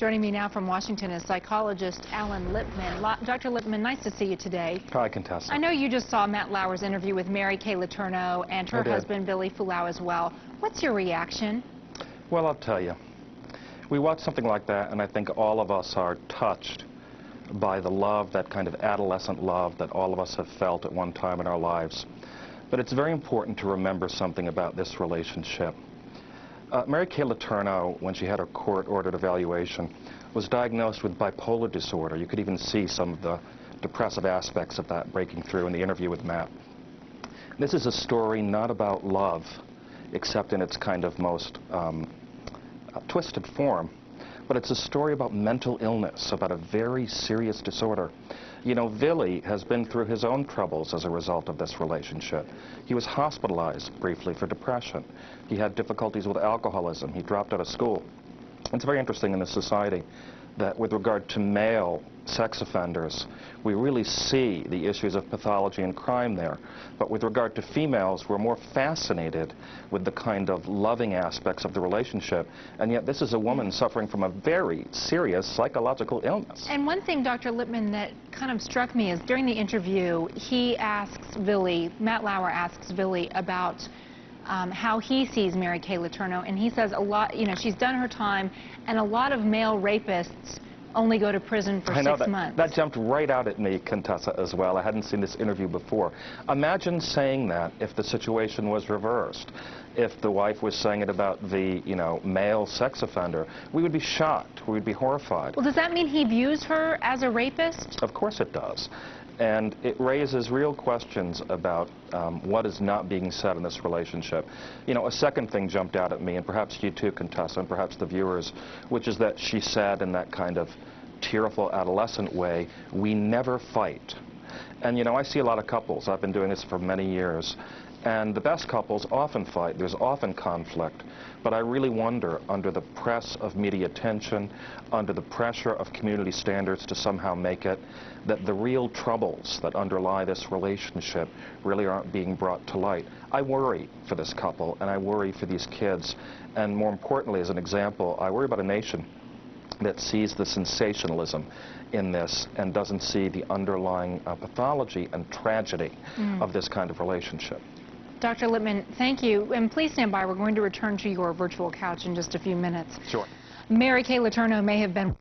Joining me now from Washington is psychologist Alan Lipman. Dr. Lipman, nice to see you today. Hi, Contessa. I know you just saw Matt Lauer's interview with Kay LeTourneau and her husband, Billy Fulau, as well. What's your reaction? Well, I'll tell you. We watch something like that, and I think all of us are touched by the love, that kind of adolescent love that all of us have felt at one time in our lives. But it's very important to remember something about this relationship. Kay LeTourneau, when she had her court-ordered evaluation, was diagnosed with bipolar disorder. You could even see some of the depressive aspects of that breaking through in the interview with Matt. This is a story not about love, except in its kind of most twisted form, but it's a story about mental illness, about a very serious disorder. You know, Billy has been through his own troubles as a result of this relationship. He was hospitalized briefly for depression. He had difficulties with alcoholism. He dropped out of school. It's very interesting in this society that with regard to male sex offenders, we really see the issues of pathology and crime there. But with regard to females, we're more fascinated with the kind of loving aspects of the relationship. And yet this is a woman suffering from a very serious psychological illness. And one thing, Dr. Lipman, that kind of struck me is during the interview, he asks Billy, Matt Lauer asks Billy about how he sees Kay LeTourneau, and he says a lot, you know, she's done her time, and a lot of male rapists only go to prison for 6 months. That jumped right out at me, Contessa, as well. I hadn't seen this interview before. Imagine saying that if the situation was reversed. If the wife was saying it about the, you know, male sex offender, we would be shocked. We would be horrified. Well, does that mean he views her as a rapist? Of course it does. And it raises real questions about what is not being said in this relationship. You know, a second thing jumped out at me, and perhaps you too, Contessa, and perhaps the viewers, which is that she said in that kind of tearful adolescent way, "We never fight." And you know, I see a lot of couples. I've been doing this for many years. And the best couples often fight. There's often conflict. But I really wonder, under the press of media attention, under the pressure of community standards to somehow make it, that the real troubles that underlie this relationship really aren't being brought to light. I worry for this couple, and I worry for these kids. And more importantly, as an example, I worry about a nation that sees the sensationalism in this and doesn't see the underlying pathology and tragedy of this kind of relationship. Dr. Lipman, thank you. And please stand by. We're going to return to your virtual couch in just a few minutes. Sure. Kay LeTourneau may have been